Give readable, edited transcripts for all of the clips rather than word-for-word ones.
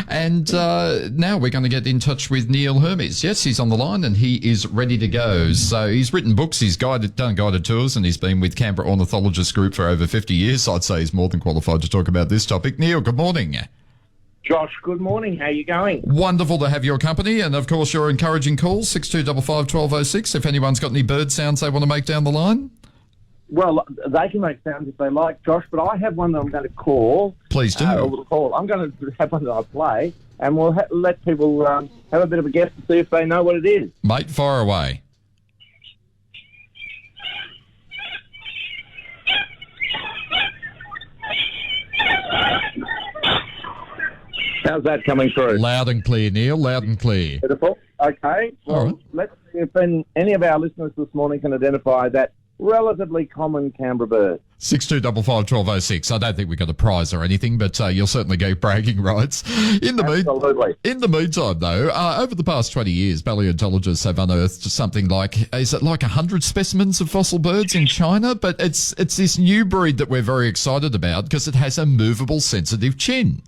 And now we're going to get in touch with Neil Hermes. Yes, he's on the line and he is ready to go. So he's written books, he's done guided tours, and he's been with Canberra Ornithologist Group for over 50 years. So I'd say he's more than qualified to talk about this topic. Neil, good morning. Josh, good morning. How are you going? Wonderful to have your company, and of course your encouraging calls, 6255 1206, if anyone's got any bird sounds they want to make down the line. Well, they can make sounds if they like, Josh, but I have one that I'm going to call. Please do. I'm going to have one that I play, and we'll let people have a bit of a guess to see if they know what it is. Mate, fire away. How's that coming through? Loud and clear, Neil, loud and clear. Beautiful. Okay. Well, right. Let's see if any of our listeners this morning can identify that relatively common Canberra bird. 6255 1206. I don't think we got a prize or anything, but you'll certainly get bragging rights. Absolutely. In the meantime, though, over the past 20 years, paleontologists have unearthed something like, is it like 100 specimens of fossil birds in China? But it's this new breed that we're very excited about because it has a movable, sensitive chin.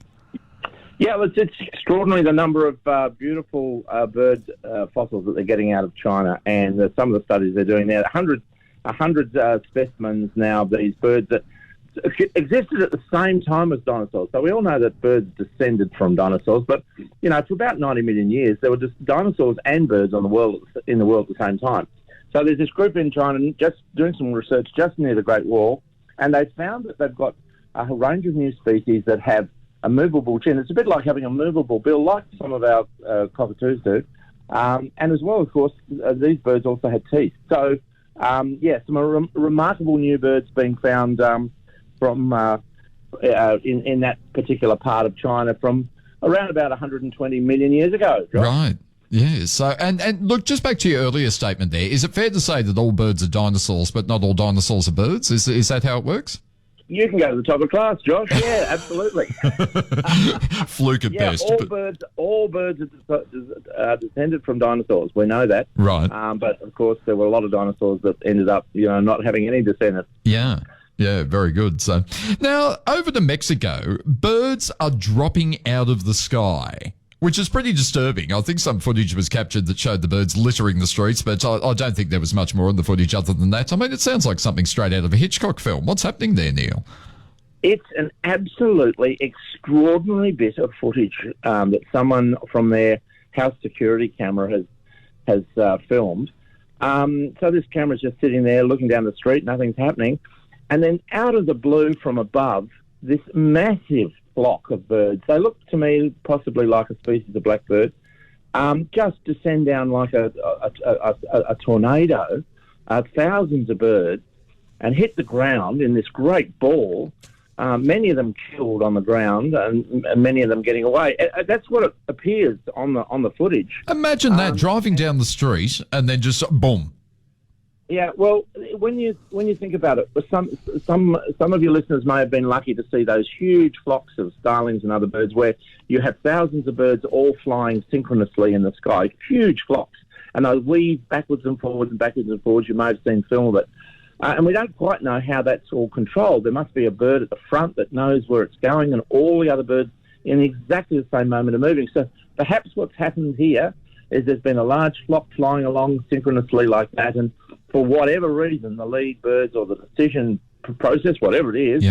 Yeah, well, it's extraordinary the number of beautiful bird fossils that they're getting out of China, and some of the studies they're doing there. 100 specimens now of these birds that existed at the same time as dinosaurs. So we all know that birds descended from dinosaurs, but for about 90 million years there were just dinosaurs and birds in the world at the same time. So there's this group in China just doing some research just near the Great Wall, and they found that they've got a range of new species that have a movable chin. It's a bit like having a movable bill, like some of our cockatoos do. And as well, of course, these birds also had teeth. So, some remarkable new birds being found from in that particular part of China from around about 120 million years ago. Josh. Right. Yeah. So, and look, just back to your earlier statement there, is it fair to say that all birds are dinosaurs, but not all dinosaurs are birds? Is that how it works? You can go to the top of class, Josh. Yeah, absolutely. Fluke at best. All birds are descended from dinosaurs. We know that. Right. But, of course, there were a lot of dinosaurs that ended up, not having any descendants. Yeah. Yeah, very good. So now over to Mexico, birds are dropping out of the sky, which is pretty disturbing. I think some footage was captured that showed the birds littering the streets, but I don't think there was much more in the footage other than that. I mean, it sounds like something straight out of a Hitchcock film. What's happening there, Neil? It's an absolutely extraordinary bit of footage that someone from their house security camera has filmed. So this camera's just sitting there looking down the street, nothing's happening. And then out of the blue from above, this massive flock of birds. They look to me possibly like a species of blackbird, just descend down like a tornado, thousands of birds, and hit the ground in this great ball. Many of them killed on the ground, and many of them getting away. That's what it appears on the footage. Imagine that driving down the street and then just boom. Yeah, well, when you think about it, some of your listeners may have been lucky to see those huge flocks of starlings and other birds where you have thousands of birds all flying synchronously in the sky, huge flocks, and they weave backwards and forwards and backwards and forwards. You may have seen film of it. And we don't quite know how that's all controlled. There must be a bird at the front that knows where it's going, and all the other birds in exactly the same moment are moving. So perhaps what's happened here is there's been a large flock flying along synchronously like that, and for whatever reason, the lead birds or the decision process, whatever it is,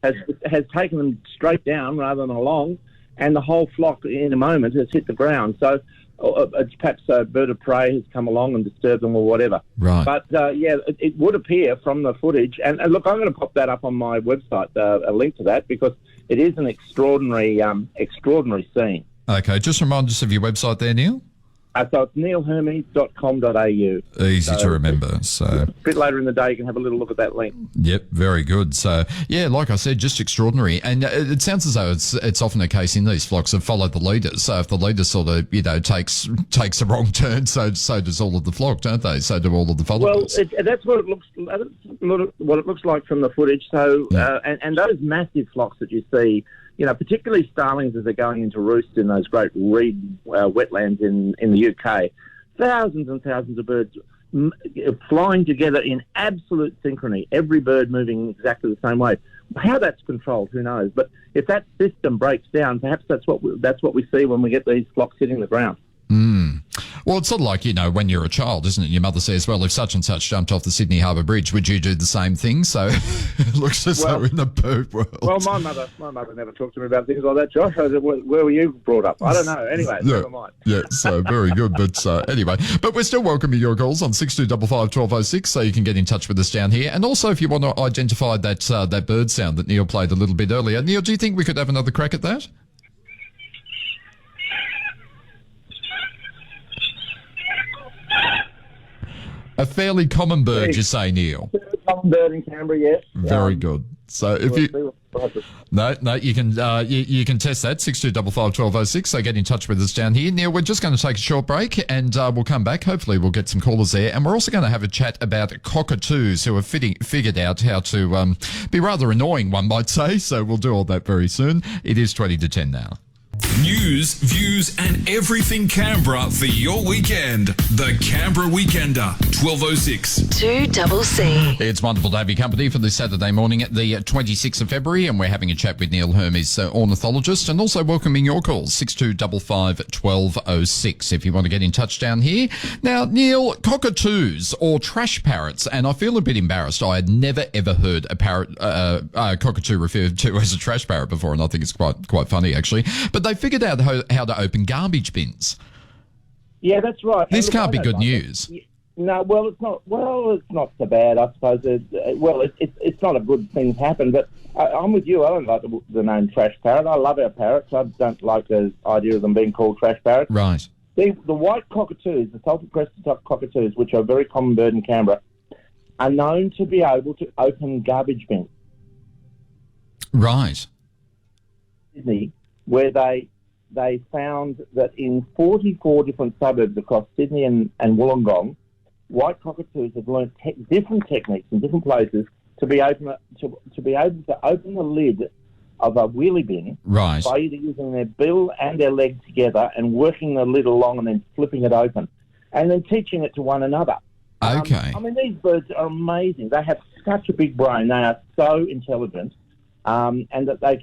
has taken them straight down rather than along, and the whole flock in a moment has hit the ground. So it's perhaps a bird of prey has come along and disturbed them or whatever. Right. But, it would appear from the footage, and look, I'm going to pop that up on my website, a link to that, because it is an extraordinary scene. Okay, just remind us of your website there, Neil. So it's neilhermes.com.au. Easy to remember. So a bit later in the day, you can have a little look at that link. Yep, very good. So, yeah, like I said, just extraordinary. And it sounds as though it's often a case in these flocks of follow the leaders. So if the leader sort of, takes a wrong turn, so does all of the flock, don't they? So do all of the followers. Well, that's what it looks like from the footage. So, and those massive flocks that you see, particularly starlings as they're going into roost in those great reed wetlands in the UK, thousands and thousands of birds flying together in absolute synchrony, every bird moving exactly the same way. How that's controlled, who knows? But if that system breaks down, perhaps that's what we see when we get these flocks hitting the ground. Well, it's sort of like, when you're a child, isn't it? Your mother says, well, if such and such jumped off the Sydney Harbour Bridge, would you do the same thing? So it looks as though in the bird world. Well, my mother never talked to me about things like that, Josh. I said, where were you brought up? I don't know. Anyway, never mind. Yeah, so very good. But anyway, but we're still welcoming your calls on 6255 1206, so you can get in touch with us down here. And also, if you want to identify that bird sound that Neil played a little bit earlier. Neil, do you think we could have another crack at that? A fairly common bird, you say, Neil? Common bird in Canberra, yes. Very good. So if you... No, you can you can test that, 6255 1206, so get in touch with us down here. Neil, we're just going to take a short break and we'll come back. Hopefully we'll get some callers there. And we're also going to have a chat about cockatoos who have figured out how to be rather annoying, one might say. So we'll do all that very soon. It is 20 to 10 now. News, views and everything Canberra for your weekend. The Canberra Weekender, 1206. 2CC. It's wonderful to have your company for this Saturday morning at the 26th of February, and we're having a chat with Neil Hermes, ornithologist, and also welcoming your calls, 6255 1206, if you want to get in touch down here. Now, Neil, cockatoos or trash parrots, and I feel a bit embarrassed. I had never ever heard a cockatoo referred to as a trash parrot before, and I think it's quite funny actually. But they figured out how to open garbage bins. Yeah, that's right. This can't be good news. No, well, it's not. Well, it's not so bad, I suppose. It's not a good thing to happen. But I'm with you. I don't like the name trash parrot. I love our parrots. I don't like the idea of them being called trash parrots. Right. The white cockatoos, the sulphur-crested cockatoos, which are a very common bird in Canberra, are known to be able to open garbage bins. Right. Sydney, where they found that in 44 different suburbs across Sydney and Wollongong, white cockatoos have learnt different techniques in different places to be able to open the lid of a wheelie bin, right, by either using their bill and their leg together and working the lid along and then flipping it open, and then teaching it to one another. Okay. These birds are amazing. They have such a big brain. They are so intelligent, and that they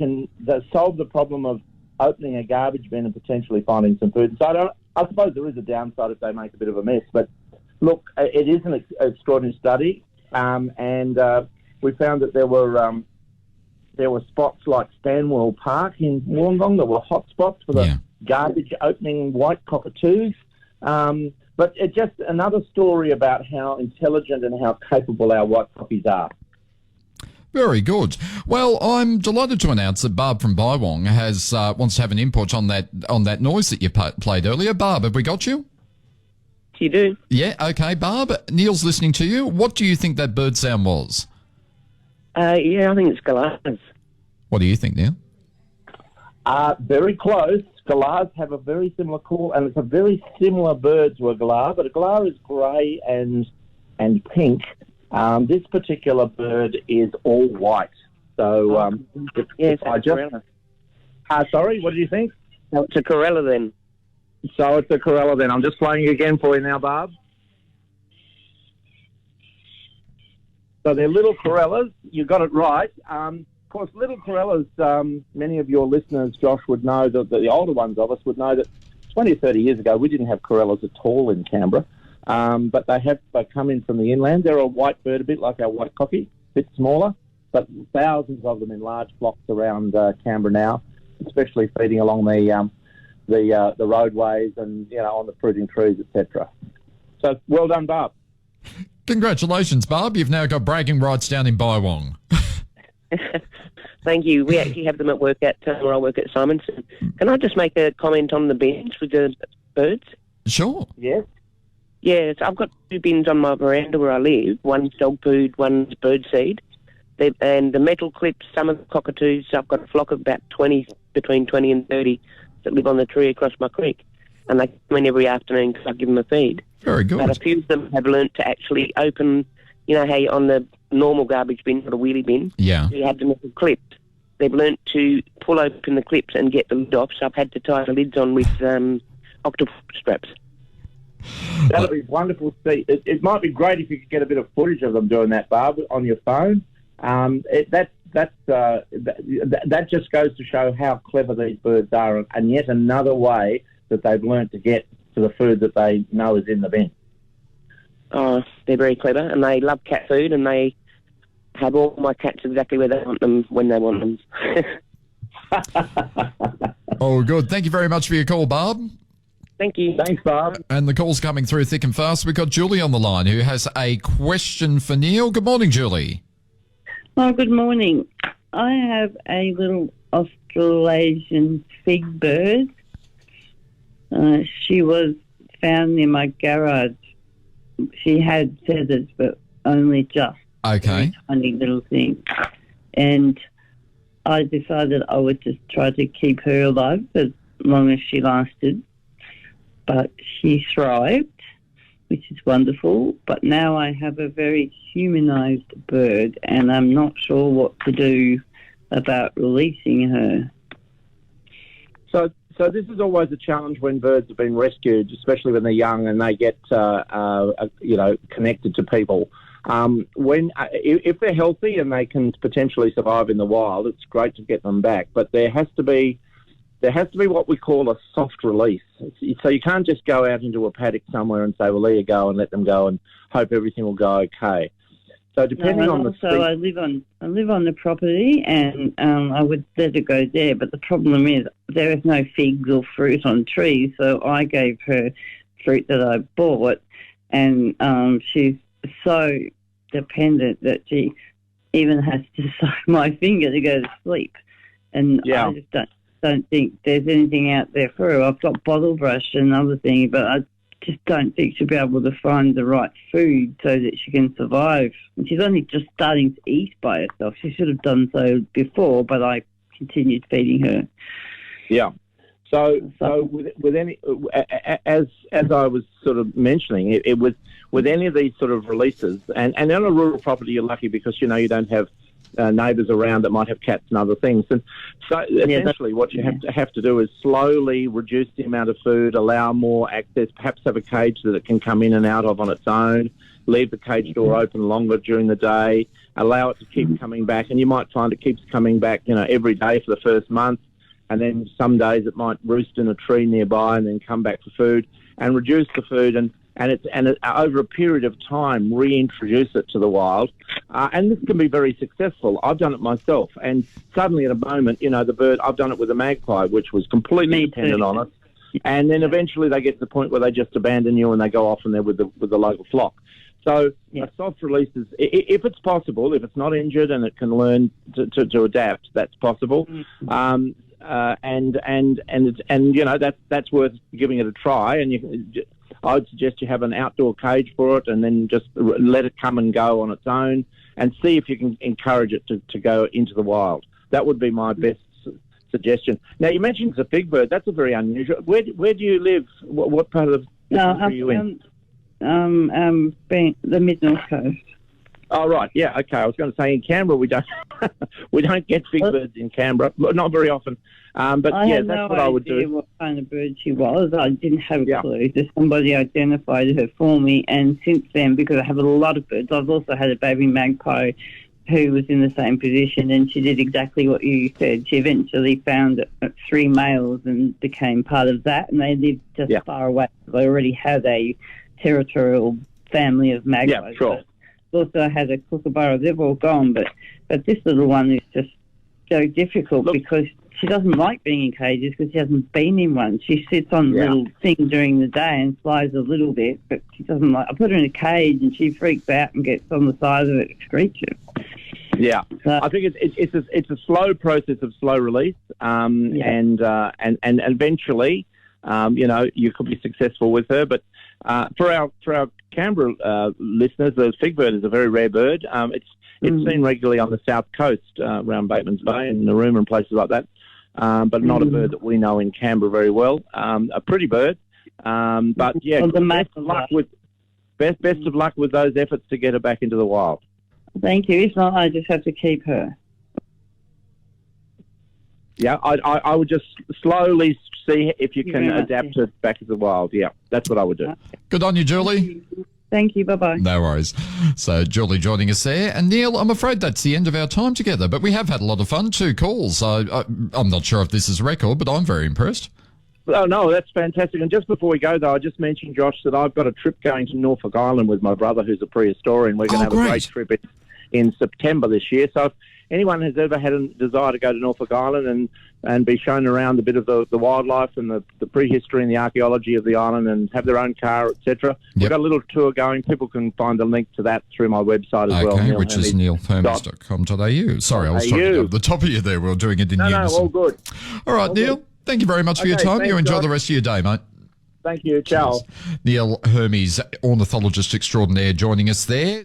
solve the problem of opening a garbage bin and potentially finding some food. So I suppose there is a downside if they make a bit of a mess. But look, it is an extraordinary study, and we found that there were spots like Stanwell Park in Wollongong that were hot spots for the garbage opening white cockatoos. But it's just another story about how intelligent and how capable our white cockies are. Very good. Well, I'm delighted to announce that Barb from Bywong wants to have an input on that noise that you played earlier. Barb, have we got you? You do. Yeah, okay. Barb, Neil's listening to you. What do you think that bird sound was? Yeah, I think it's galahs. What do you think, Neil? Very close. Galahs have a very similar call, and it's a very similar bird to a galah, but a galah is grey and pink. This particular bird is all white. So, yes, sorry, what did you think? No, it's a Corella then. So it's a Corella then. I'm just playing again for you now, Barb. So they're little Corellas. You got it right. Of course, little Corellas, many of your listeners, Josh, would know, that the older ones of us would know that 20 or 30 years ago, we didn't have Corellas at all in Canberra. But they come in from the inland. They're a white bird, a bit like our white cocky, a bit smaller, but thousands of them in large flocks around Canberra now, especially feeding along the roadways and on the fruiting trees, etc. So well done, Barb. Congratulations, Barb. You've now got bragging rights down in Bywong. Thank you. We actually have them at work at where I work at Simons. Can I just make a comment on the bins with the birds? Sure. Yes. Yes, I've got 2 bins on my veranda where I live. One's dog food, one's bird seed. And the metal clips, some of the cockatoos, I've got a flock of about between 20 and 30 that live on the tree across my creek. And they come in every afternoon because I give them a feed. Very good. But a few of them have learnt to actually open, how you on the normal garbage bin or the wheelie bin, you have the metal clips. They've learnt to pull open the clips and get the lid off, so I've had to tie the lids on with octopus straps. That would be wonderful to see. It might be great if you could get a bit of footage of them doing that, Barb, on your phone. That that just goes to show how clever these birds are, and yet another way that they've learned to get to the food that they know is in the bin. Oh, they're very clever, and they love cat food, and they have all my cats exactly where they want them when they want them. Oh, good. Thank you very much for your call, Barb. Thank you. Thanks, Barb. And the call's coming through thick and fast. We've got Julie on the line who has a question for Neil. Good morning, Julie. Oh, good morning. I have a little Australasian fig bird. She was found in my garage. She had feathers, but only just Okay. a tiny little thing. And I decided I would just try to keep her alive as long as she lasted. But she thrived, which is wonderful. But now I have a very humanised bird, and I'm not sure what to do about releasing her. So this is always a challenge when birds have been rescued, especially when they're young and they get connected to people. If they're healthy and they can potentially survive in the wild, it's great to get them back. But there has to be what we call a soft release. So you can't just go out into a paddock somewhere and say, well, there you go, and let them go and hope everything will go okay. So depending on the species... I live on the property, and I would let her go there. But the problem is there is no figs or fruit on trees, so I gave her fruit that I bought, and she's so dependent that she even has to suck my finger to go to sleep. And yeah. I just don't think there's anything out there for her. I've got bottle brush and other things, but I just don't think she'll be able to find the right food so that she can survive. And she's only just starting to eat by herself. She should have done so before, but I continued feeding her. Yeah. So with any, as I was sort of mentioning, it was with any of these sort of releases, and on a rural property you're lucky because you don't have neighbours around that might have cats and other things. And so essentially what you have to do is slowly reduce the amount of food, allow more access, perhaps have a cage that it can come in and out of on its own, leave the cage door open longer during the day, allow it to keep coming back. And you might find it keeps coming back, every day for the first month. And then some days it might roost in a tree nearby and then come back for food, and reduce the food and over a period of time reintroduce it to the wild. And this can be very successful. I've done it myself. And suddenly at a moment, the bird, I've done it with a magpie, which was completely dependent on it. And then eventually they get to the point where they just abandon you and they go off and they're with the local flock. So a soft release is, if it's possible, if it's not injured and it can learn to adapt, that's possible. And that's worth giving it a try. And I would suggest you have an outdoor cage for it, and then just let it come and go on its own, and see if you can encourage it to go into the wild. That would be my best suggestion. Now, you mentioned it's a fig bird. That's a very unusual. Where do you live? What part of the country are you in? The mid-north coast. Oh, right. Yeah, okay. I was going to say in Canberra we don't get fig birds in Canberra, not very often. But that's what I would do. I had no idea what kind of bird she was. I didn't have a clue. Just somebody identified her for me, and since then, because I have a lot of birds, I've also had a baby magpie who was in the same position, and she did exactly what you said. She eventually found 3 males and became part of that, and they lived just far away. They already had a territorial family of magpies. Yeah, sure. Also had a kookaburra. They've all gone, but this little one is just so difficult because she doesn't like being in cages because she hasn't been in one. She sits on a little thing during the day and flies a little bit, but she doesn't like. I put her in a cage and she freaks out and gets on the side of it screeching. Yeah, so, I think it's a slow process of slow release, and eventually, you could be successful with her. But for our Canberra listeners, the fig bird is a very rare bird. It's seen regularly on the south coast around Bateman's Bay and Narooma and places like that, but not a bird that we know in Canberra very well. A pretty bird, but best of luck with those efforts to get her back into the wild. Thank you. If not, I just have to keep her. Yeah, I would just slowly see if you can adapt her back to the wild. Yeah, that's what I would do. Good on you, Julie. Thank you. Bye-bye. No worries. So Julie joining us there. And Neil, I'm afraid that's the end of our time together, but we have had a lot of fun. 2 calls. I'm not sure if this is a record, but I'm very impressed. Oh, no, that's fantastic. And just before we go, though, I just mentioned, Josh, that I've got a trip going to Norfolk Island with my brother, who's a prehistorian. We're going to have a great trip in September this year. So if anyone has ever had a desire to go to Norfolk Island and be shown around a bit of the wildlife and the prehistory and the archaeology of the island and have their own car, etc., we've got a little tour going. People can find a link to that through my website as well. Okay, which is neilhermes.com.au. Sorry, I was trying to get over the top of you there. We were doing it in unison. No, all good. All right, Neil, thank you very much for your time. Thanks, you enjoy Josh. the rest of your day, mate. Thank you. Ciao. Neil Hermes, ornithologist extraordinaire, joining us there.